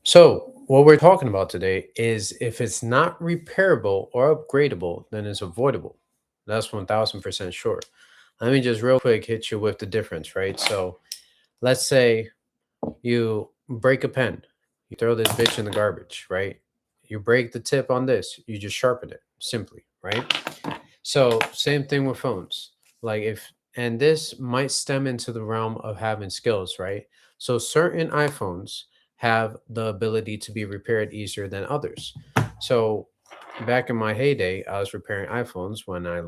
So, what we're talking about today is if it's not repairable or upgradable, then it's avoidable. That's 1000% sure. Let me just real quick hit you with the difference, right? So, let's say you break a pen, you throw this bitch in the garbage, right? You break the tip on this, you just sharpen it simply, right? So, same thing with phones. Like, and this might stem into the realm of having skills, right? So, certain iPhones have the ability to be repaired easier than others. So, back in my heyday, I was repairing iPhones when I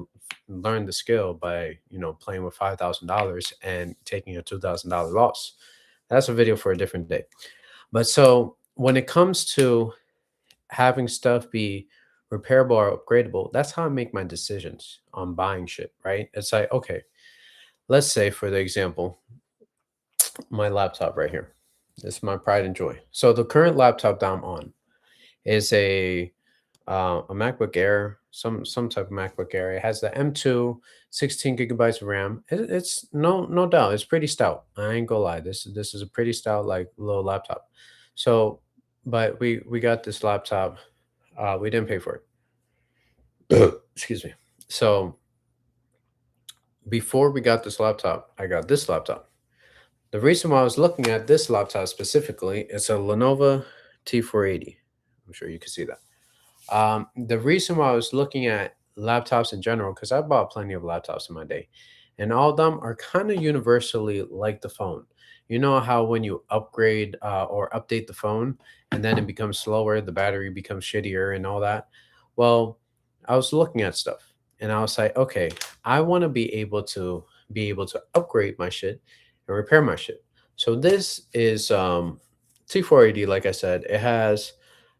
learned the skill by, playing with $5,000 and taking a $2,000 loss. That's a video for a different day. But so, when it comes to having stuff be repairable or upgradable, that's how I make my decisions on buying shit, right? It's like, okay, let's say for the example, my laptop right here. This is my pride and joy. So the current laptop that I'm on is a MacBook Air, some type of MacBook Air. It has the M2, 16 gigabytes of RAM. It's no doubt, it's pretty stout. I ain't gonna lie. This is a pretty stout like little laptop. So, but we got this laptop. We didn't pay for it. Excuse me. So before we got this laptop, I got this laptop. The reason why I was looking at this laptop specifically is a Lenovo T480. I'm sure you can see that. The reason why I was looking at laptops in general, because I bought plenty of laptops in my day, and all of them are kind of universally like the phone. You know how when you upgrade or update the phone and then it becomes slower, the battery becomes shittier and all that? Well, I was looking at stuff and I was like, okay, I want to be able to upgrade my shit and repair my shit. So this is T480, like I said, it has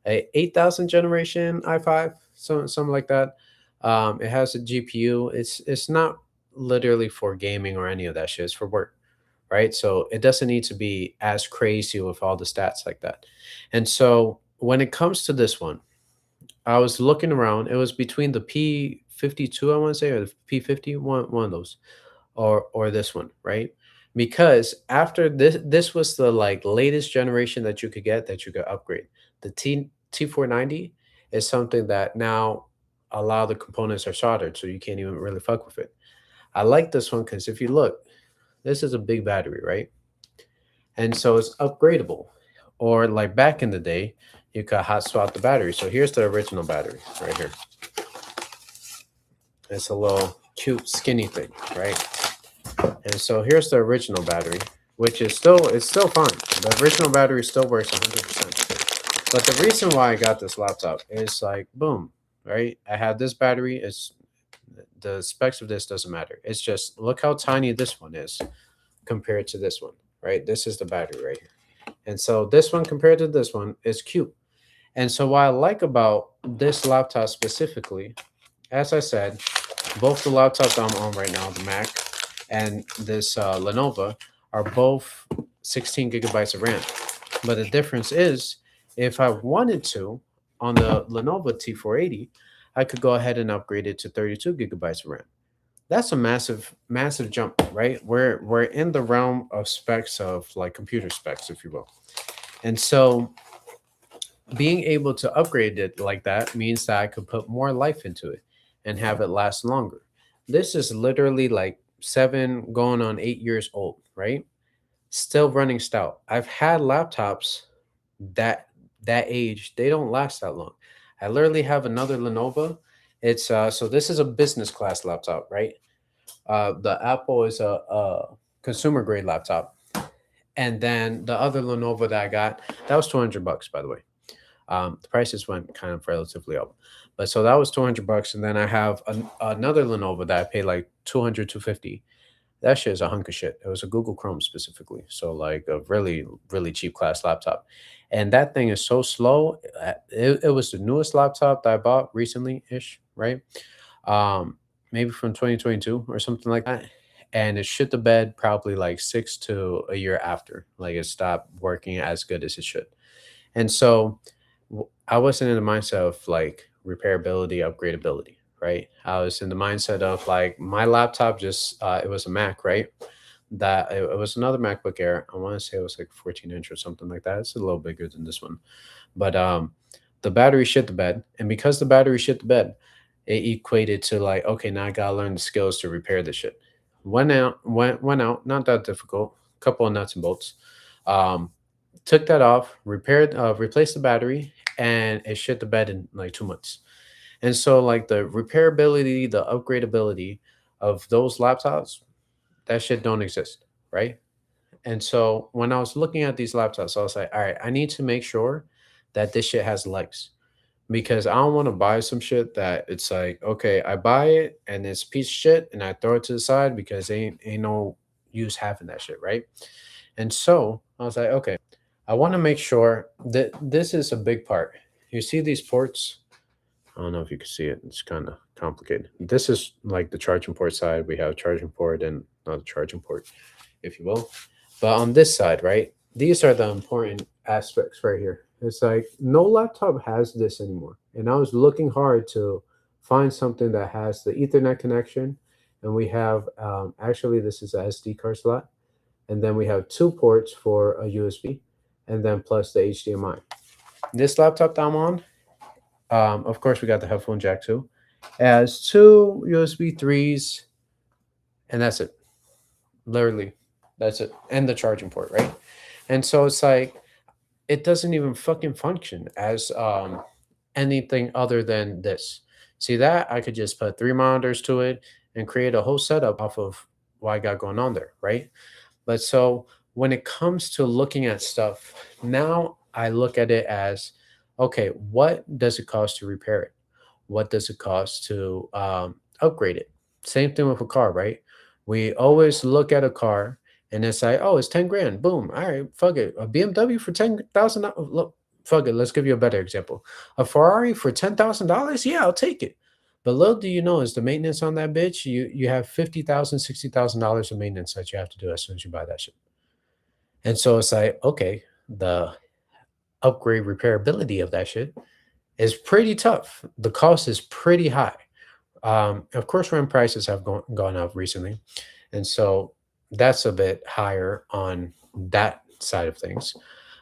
a 8000 generation i5, something like that. It has a GPU. It's not literally for gaming or any of that shit. It's for work, right? So it doesn't need to be as crazy with all the stats like that. And so when it comes to this one, I was looking around. It was between the P52, I want to say, or the P50, one of those, or this one, right? Because after this was the like latest generation that you could get that you could upgrade. The T490 is something that now a lot of the components are soldered, so you can't even really fuck with it. I like this one because if you look, this is a big battery, right? And so it's upgradable. Or like back in the day, you could hot swap the battery. So here's the original battery right here. It's a little cute skinny thing, right? And so here's the original battery, which is still fine. The original battery still works 100%. But the reason why I got this laptop is like boom, right? I have this battery. It's the specs of this doesn't matter. It's just look how tiny this one is compared to this one, right? This is the battery right here. And so this one compared to this one is cute. And so what I like about this laptop specifically, as I said, both the laptops I'm on right now, the Mac and this Lenovo, are both 16 gigabytes of RAM. But the difference is, if I wanted to, on the Lenovo T480, I could go ahead and upgrade it to 32 gigabytes of RAM. That's a massive, massive jump, right? We're in the realm of specs of like computer specs, if you will. And so being able to upgrade it like that means that I could put more life into it and have it last longer. This is literally like 7 going on 8 years old, right? Still running stout. I've had laptops that that age, they don't last that long. I literally have another Lenovo. It's so this is a business class laptop, right? The Apple is a consumer grade laptop, and then the other Lenovo that I got, that was 200 bucks, by the way. The prices went kind of relatively up, but so that was 200 bucks, and then I have another Lenovo that I paid like 200, 250. That shit is a hunk of shit. It was a Google Chrome specifically, so like a really really cheap class laptop, and that thing is so slow. It was the newest laptop that I bought recently ish, right? Maybe from 2022 or something like that. And it shit the bed probably like 6 to a year after, like it stopped working as good as it should. And so I wasn't in the mindset of like repairability, upgradability, right? I was in the mindset of like my laptop just it was a Mac, right? that it was another MacBook Air. I want to say it was like 14-inch or something like that. It's a little bigger than this one. But the battery shit the bed. And because the battery shit the bed, it equated to like, okay, now I gotta learn the skills to repair this shit. Went out, not that difficult. Couple of nuts and bolts. Um, Took that off, replaced the battery, and it shit the bed in like 2 months. And so like the repairability, the upgradability of those laptops, that shit don't exist, right? And so when I was looking at these laptops, I was like, all right, I need to make sure that this shit has legs because I don't want to buy some shit that it's like, okay, I buy it and it's a piece of shit and I throw it to the side because ain't no use having that shit, right? And so I was like, okay, I want to make sure that this is a big part. You see these ports? I don't know if you can see it. It's kind of complicated. This is like the charging port side. We have charging port and not a charging port, if you will. But on this side, right? These are the important aspects right here. It's like no laptop has this anymore. And I was looking hard to find something that has the Ethernet connection. And we have actually this is a SD card slot. And then we have two ports for a USB, and then plus the HDMI. This laptop that I'm on, of course, we got the headphone jack too. It has two USB 3s, and that's it. Literally, that's it. And the charging port, right? And so it's like, it doesn't even fucking function as anything other than this. See that? I could just put three monitors to it and create a whole setup off of what I got going on there, right? But so when it comes to looking at stuff, now I look at it as okay, what does it cost to repair it? What does it cost to upgrade it? Same thing with a car, right? We always look at a car and it's like, oh, it's 10 grand. Boom. All right, fuck it. A BMW for 10,000. Look, fuck it. Let's give you a better example. A Ferrari for $10,000. Yeah, I'll take it. But little do you know is the maintenance on that bitch, you have $50,000, $60,000 of maintenance that you have to do as soon as you buy that shit. And so it's like, okay, the upgrade repairability of that shit is pretty tough. The cost is pretty high. Of course, rent prices have gone up recently. And so that's a bit higher on that side of things.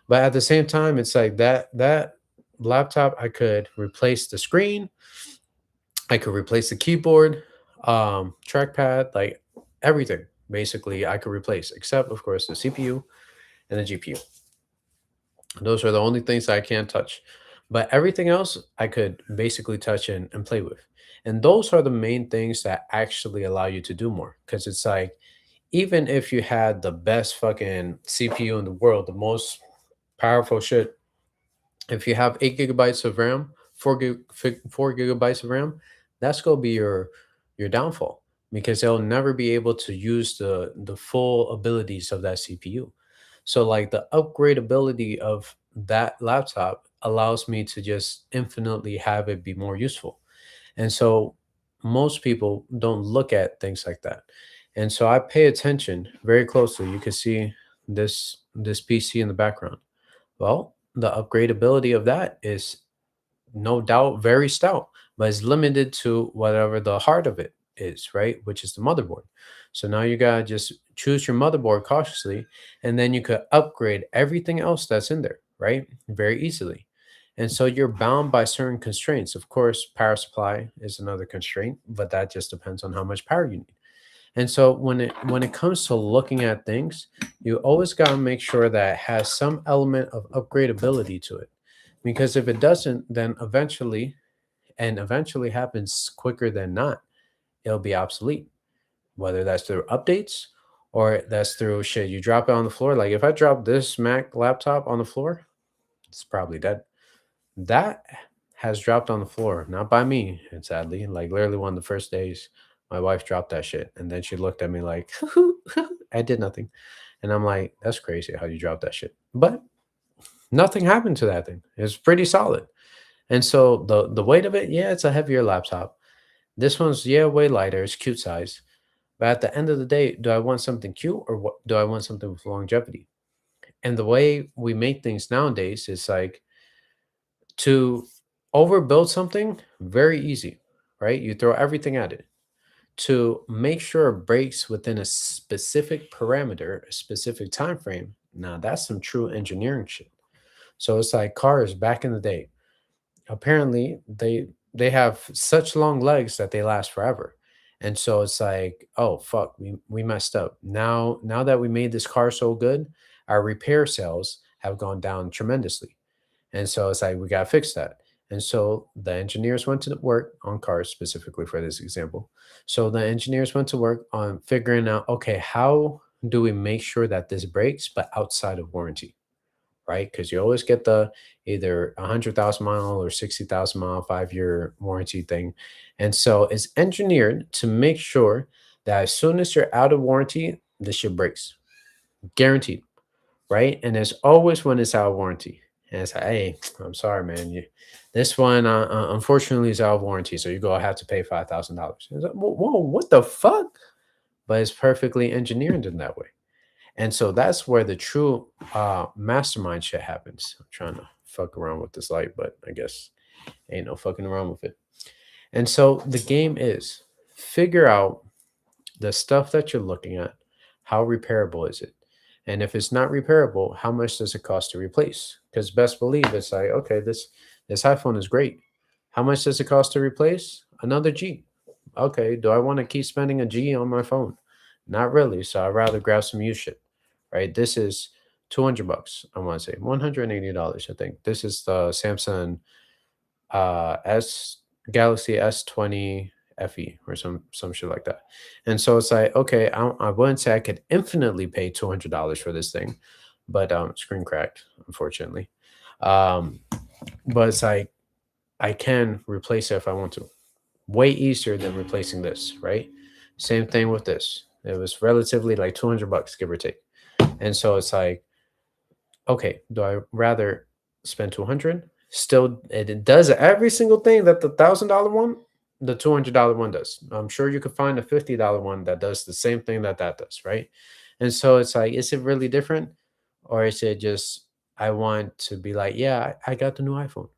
But at the same time, it's like that laptop, I could replace the screen, I could replace the keyboard, trackpad, like everything. Basically, I could replace, except of course the CPU and the GPU. Those are the only things I can't touch. But everything else I could basically touch and play with. And those are the main things that actually allow you to do more. Because it's like, even if you had the best fucking CPU in the world, the most powerful shit, if you have 8 gigabytes of RAM, 4 gigabytes of RAM, that's gonna be your downfall because they'll never be able to use the full abilities of that CPU. So like the upgradability of that laptop allows me to just infinitely have it be more useful. And so most people don't look at things like that. And so I pay attention very closely. You can see this PC in the background. Well, the upgradability of that is no doubt very stout, but it's limited to whatever the heart of it is, right? Which is the motherboard. So now you gotta just choose your motherboard cautiously, and then you could upgrade everything else that's in there, right? Very easily. And so you're bound by certain constraints. Of course, power supply is another constraint, but that just depends on how much power you need. And so when it comes to looking at things, you always got to make sure that it has some element of upgradability to it. Because if it doesn't, then eventually happens quicker than not, it'll be obsolete. Whether that's through updates or that's through shit. You drop it on the floor. Like if I drop this Mac laptop on the floor, it's probably dead. That has dropped on the floor, not by me, and sadly. Like literally one of the first days, my wife dropped that shit. And then she looked at me like, I did nothing. And I'm like, that's crazy how you dropped that shit. But nothing happened to that thing. It's pretty solid. And so the weight of it, yeah, it's a heavier laptop. This one's yeah, way lighter. It's cute size. But at the end of the day, do I want something cute or what do I want something with longevity? And the way we make things nowadays is like to overbuild something, very easy, right? You throw everything at it. to make sure it breaks within a specific parameter, a specific time frame. Now that's some true engineering shit. So it's like cars back in the day. Apparently, they have such long legs that they last forever. And so it's like, oh fuck, we messed up. Now that we made this car so good, our repair sales have gone down tremendously. And so it's like we got to fix that. And so the engineers went to work on cars specifically for this example. So the engineers went to work on figuring out, okay, how do we make sure that this breaks but outside of warranty, right? Because you always get the either 100,000 mile or 60,000 mile 5 year warranty thing. And so it's engineered to make sure that as soon as you're out of warranty, the shit breaks, guaranteed, right? And it's always when it's out of warranty. And it's like, hey, I'm sorry, man. This one, unfortunately, is out of warranty. So you're going to have to pay $5,000. It's like, whoa, what the fuck? But it's perfectly engineered in that way. And so that's where the true mastermind shit happens. I'm trying to fuck around with this light, but I guess ain't no fucking around with it. And so the game is figure out the stuff that you're looking at, how repairable is it? And if it's not repairable, how much does it cost to replace? Because best believe it's like, okay, this iPhone is great. How much does it cost to replace? Another G. Okay, do I want to keep spending a G on my phone? Not really. So I'd rather grab some used shit. Right? This is 200 bucks. I want to say $180, I think. This is the Samsung S Galaxy S20 FE or some shit like that. And so it's like, okay, I wouldn't say I could infinitely pay $200 for this thing, but screen cracked, unfortunately. Um, but it's like I can replace it if I want to. Way easier than replacing this, right? Same thing with this. It was relatively like 200 bucks, give or take. And so it's like, okay, do I rather spend 200? Still, it does every single thing that the $1,000 one, the $200 one does. I'm sure you could find a $50 one that does the same thing that does, right? And so it's like, is it really different, or is it just I want to be like, yeah, I got the new iPhone.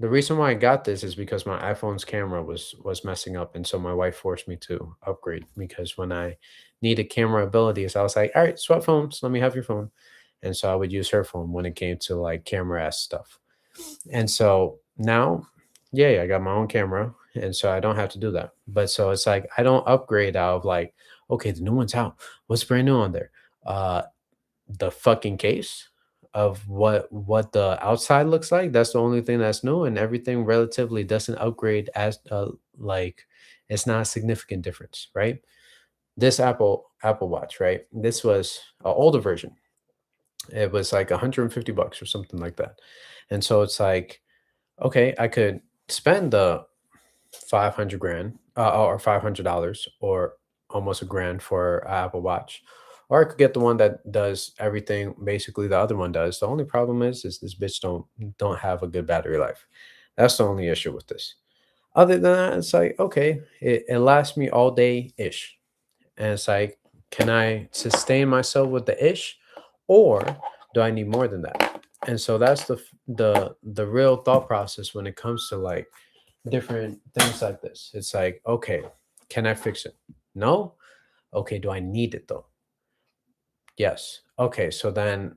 The reason why I got this is because my iPhone's camera was messing up, and so my wife forced me to upgrade because when I needed camera abilities, I was like, "All right, swap phones. Let me have your phone." And so I would use her phone when it came to like camera s stuff. And so now, yeah, I got my own camera, and so I don't have to do that. But so it's like I don't upgrade out of like, okay, the new one's out. What's brand new on there? Uh, the fucking case of what the outside looks like. That's the only thing that's new, and everything relatively doesn't upgrade as like it's not a significant difference, right? This Apple Watch, right? This was an older version. It was like 150 bucks or something like that. And so it's like, okay, I could spend the 500 grand or $500 or almost a grand for an Apple Watch. Or I could get the one that does everything basically the other one does. The only problem is this bitch don't have a good battery life. That's the only issue with this. Other than that, it's like, okay, it lasts me all day ish. And it's like, can I sustain myself with the ish, or do I need more than that? And so that's the real thought process when it comes to like different things like this. It's like, okay, can I fix it? No. Okay, do I need it though? Yes. Okay, so then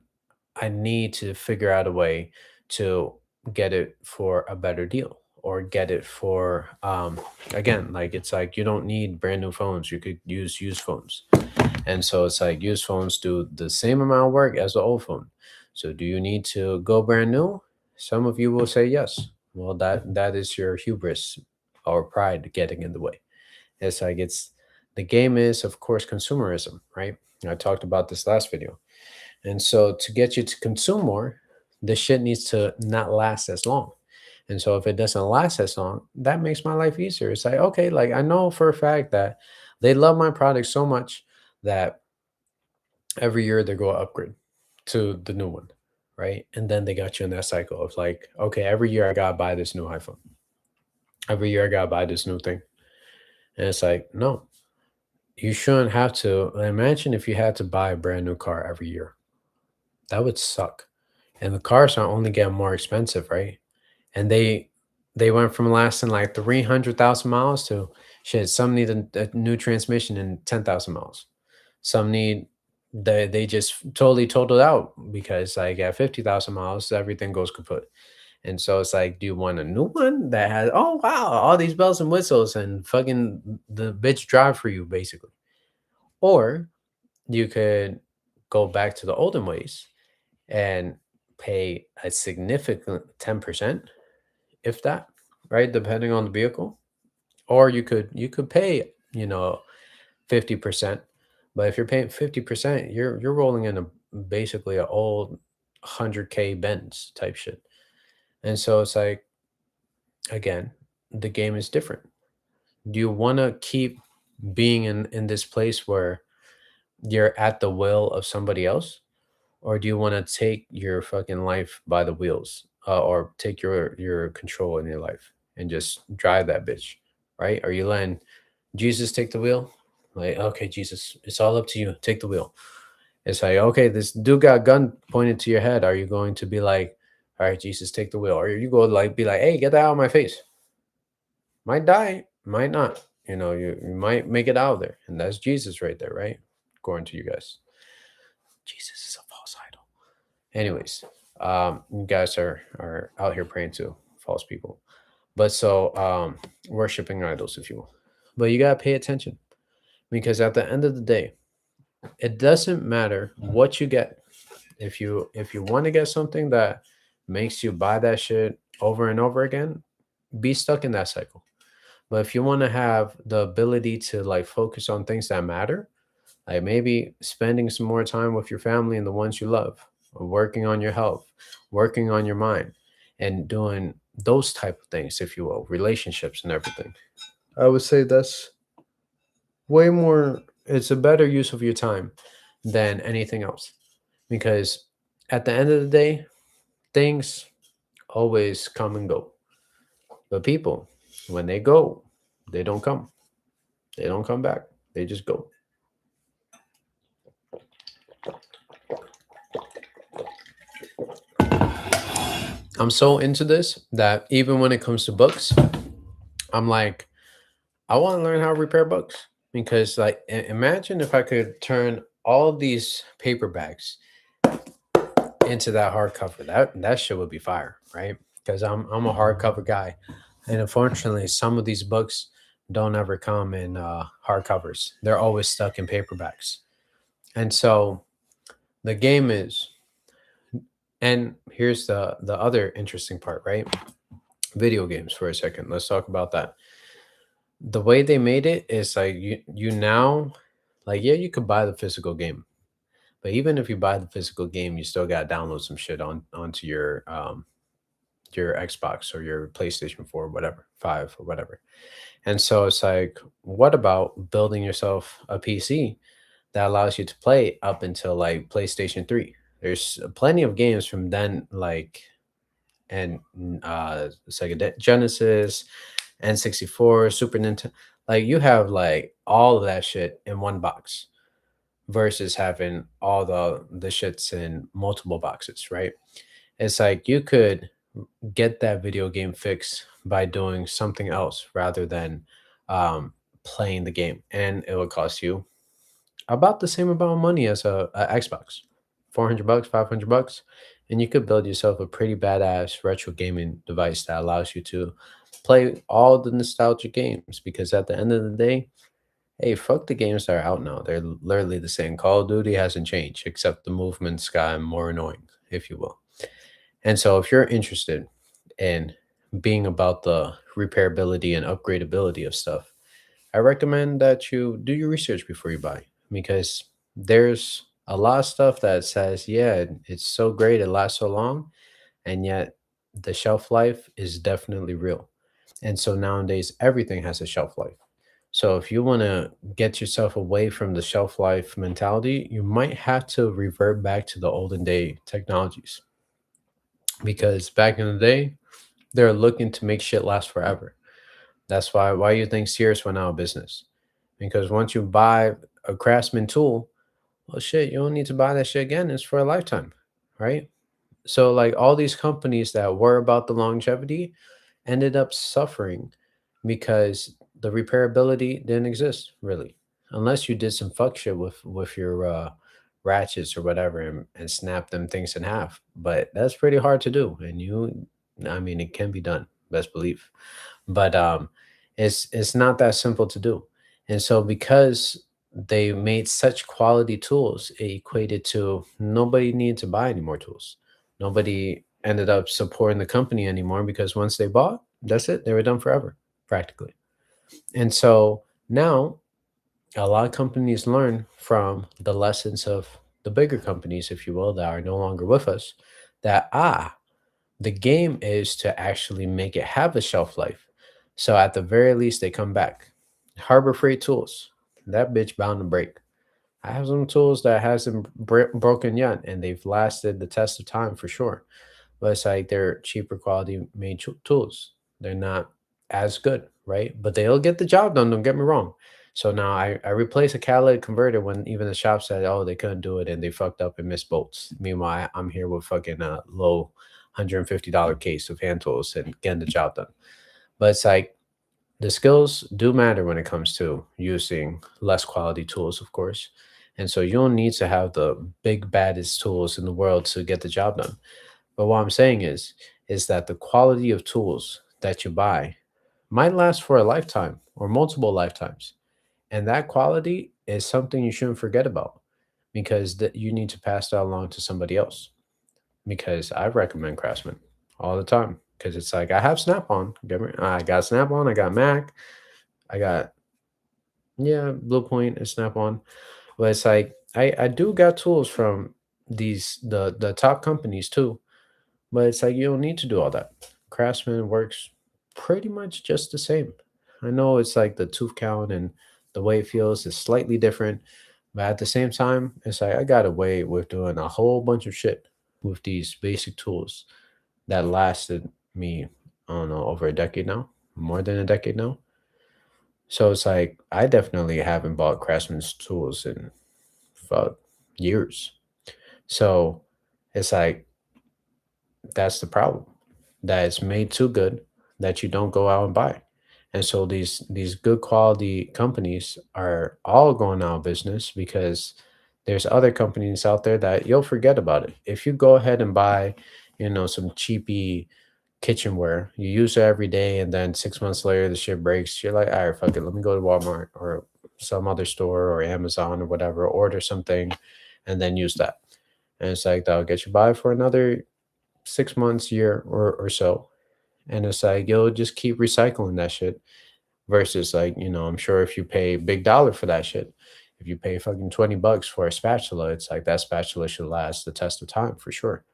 I need to figure out a way to get it for a better deal or get it for again, like it's like you don't need brand new phones. You could use used phones. And so it's like used phones do the same amount of work as the old phone. So do you need to go brand new? Some of you will say yes. Well, that is your hubris or pride getting in the way. It's like it's the game is of course consumerism, right? I talked about this last video. And so to get you to consume more, this shit needs to not last as long. And so if it doesn't last as long, that makes my life easier. It's like, okay, like I know for a fact that they love my product so much that every year they go upgrade to the new one, right? And then they got you in that cycle of like, okay, every year I gotta buy this new iPhone. Every year I gotta buy this new thing. And it's like, no, you shouldn't have to. Imagine if you had to buy a brand new car every year. That would suck. And the cars are only getting more expensive, right? And they went from lasting like 300,000 miles to Shit, some need a new transmission in 10,000 miles. Some need they just totally totaled out because like at 50,000 miles, everything goes kaput. And so it's like, do you want a new one that has, oh wow, all these bells and whistles and fucking the bitch drive for you basically? Or you could go back to the olden ways and pay a significant 10%, if that, right? Depending on the vehicle. Or you could pay, 50%. But if you're paying 50%, you're rolling in a basically an old 100K Benz type shit. And so it's like, again, the game is different. Do you want to keep being in this place where you're at the will of somebody else, or do you want to take your fucking life by the wheels, or take your control in your life and just drive that bitch, right? Are you letting Jesus take the wheel? Like, okay, Jesus, it's all up to you. Take the wheel. It's like, okay, this dude got a gun pointed to your head. Are you going to be like, all right, Jesus, take the wheel? Or you go like be like, hey, get that out of my face. Might die, might not. You might make it out of there. And that's Jesus right there, right? According to you guys. Jesus is a false idol. Anyways, you guys are out here praying to false people. But so worshiping idols, if you will. But you gotta pay attention. Because at the end of the day, it doesn't matter what you get. If you want to get something that makes you buy that shit over and over again, be stuck in that cycle. But if you want to have the ability to like focus on things that matter, like maybe spending some more time with your family and the ones you love, or working on your health, working on your mind, and doing those type of things, if you will, relationships and everything. I would say that's way more, it's a better use of your time than anything else. Because at the end of the day, things always come and go. But people, when they go, they don't come. They don't come back. They just go. I'm so into this that even when it comes to books, I'm like, I want to learn how to repair books. Because, like, imagine if I could turn all of these paperbacks into that hardcover. That shit would be fire, right? Because I'm a hardcover guy, and unfortunately, some of these books don't ever come in hardcovers. They're always stuck in paperbacks, and so the game is. And here's the other interesting part, right? Video games for a second. Let's talk about that. The way they made it is like you now, like, yeah, you could buy the physical game, but even if you buy the physical game, you still got to download some shit onto your Xbox or your PlayStation 4, whatever, 5 or whatever. And so it's like, what about building yourself a PC that allows you to play up until like PlayStation 3? There's plenty of games from then, like, and Sega Genesis, N64, Super Nintendo. Like, you have like all of that shit in one box versus having all the shits in multiple boxes, right? It's like you could get that video game fix by doing something else rather than um, playing the game, and it would cost you about the same amount of money as a Xbox, 400 bucks, 500 bucks, and you could build yourself a pretty badass retro gaming device that allows you to play all the nostalgic games. Because at the end of the day, hey, fuck the games that are out now. They're literally the same. Call of Duty hasn't changed, except the movements got more annoying, if you will. And so, if you're interested in being about the repairability and upgradability of stuff, I recommend that you do your research before you buy, because there's a lot of stuff that says, yeah, it's so great, it lasts so long, and yet the shelf life is definitely real. And so nowadays, everything has a shelf life. So if you want to get yourself away from the shelf life mentality, you might have to revert back to the olden day technologies, because back in the day, they're looking to make shit last forever. That's why you think Sears went out of business. Because once you buy a craftsman tool, well shit, you don't need to buy that shit again. It's for a lifetime, right? So like all these companies that were about the longevity ended up suffering because the repairability didn't exist really, unless you did some fuck shit with your ratchets or whatever and snap them things in half. But that's pretty hard to do, and I mean, it can be done, best believe. But it's not that simple to do, and so because they made such quality tools, it equated to nobody needed to buy any more tools. Nobody ended up supporting the company anymore because once they bought, that's it. They were done forever, practically. And so now a lot of companies learn from the lessons of the bigger companies, if you will, that are no longer with us, that the game is to actually make it have a shelf life. So at the very least, they come back. Harbor Freight tools, that bitch bound to break. I have some tools that hasn't broken yet, and they've lasted the test of time for sure. But it's like they're cheaper quality made tools. They're not as good, right? But they'll get the job done. Don't get me wrong. So now I replace a catalytic converter when even the shop said, oh, they couldn't do it and they fucked up and missed bolts. Meanwhile, I'm here with fucking a low $150 case of hand tools and getting the job done. But it's like the skills do matter when it comes to using less quality tools, of course. And so you don't need to have the big baddest tools in the world to get the job done. But what I'm saying is that the quality of tools that you buy might last for a lifetime or multiple lifetimes. And that quality is something you shouldn't forget about because that you need to pass that along to somebody else. Because I recommend Craftsman all the time because it's like I have Snap-on. I got Snap-on, I got Mac, I got Blue Point and Snap-on. But it's like I do got tools from the top companies too. But it's like you don't need to do all that. Craftsman works pretty much just the same. I know it's like the tooth count and the way it feels is slightly different, but at the same time, it's like I got away with doing a whole bunch of shit with these basic tools that lasted me, I don't know, over a decade now, more than a decade now. So it's like I definitely haven't bought Craftsman's tools in fuck years. So it's like that's the problem. That it's made too good that you don't go out and buy. And so these good quality companies are all going out of business because there's other companies out there that you'll forget about it. If you go ahead and buy, some cheapy kitchenware, you use it every day, and then 6 months later the shit breaks, you're like, all right, fuck it, let me go to Walmart or some other store or Amazon or whatever, order something, and then use that. And it's like that'll get you by for another 6 months, year or so. And it's like you'll just keep recycling that shit versus like, I'm sure if you pay big dollar for that shit, if you pay fucking $20 for a spatula, it's like that spatula should last the test of time for sure.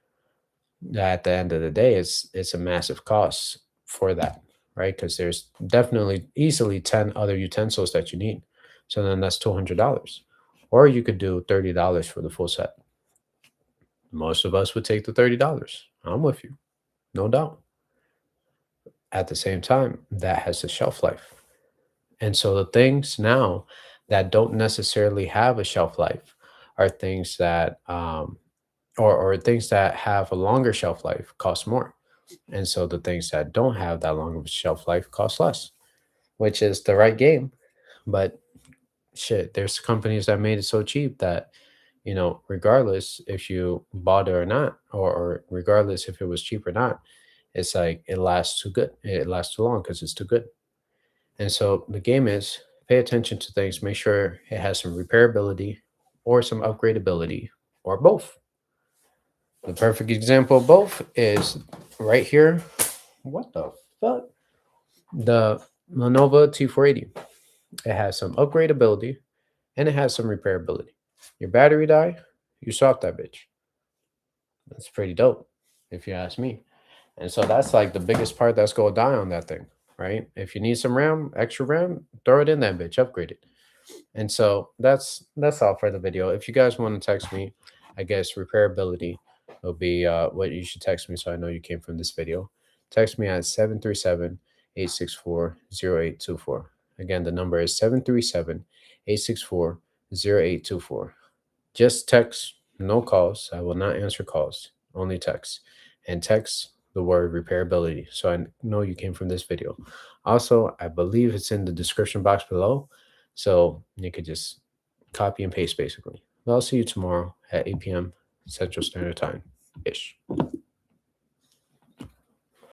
At the end of the day, it's a massive cost for that, right? Because there's definitely easily 10 other utensils that you need. So then that's $200. Or you could do $30 for the full set. Most of us would take the $30. I'm with you, no doubt. At the same time, that has a shelf life. And so the things now that don't necessarily have a shelf life are things that, or things that have a longer shelf life cost more. And so the things that don't have that long of a shelf life cost less, which is the right game. But shit, there's companies that made it so cheap that, regardless if you bought it or not, or regardless if it was cheap or not, it's like it lasts too good. It lasts too long because it's too good. And so the game is pay attention to things, make sure it has some repairability or some upgradability or both. The perfect example of both is right here. What the fuck? The Lenovo T480. It has some upgradability and it has some repairability. Your battery die, you swap that bitch. That's pretty dope, if you ask me. And so that's like the biggest part that's gonna die on that thing, right? If you need some RAM, extra RAM, throw it in that bitch, upgrade it. And so that's all for the video. If you guys want to text me, I guess repairability will be what you should text me so I know you came from this video. Text me at 737-864-0824. Again, the number is 737-864-0824. Just text, no calls. I will not answer calls, only text. And text the word repairability, so I know you came from this video. Also, I believe it's in the description box below, so you could just copy and paste basically. But I'll see you tomorrow at 8 p.m. Central Standard Time ish.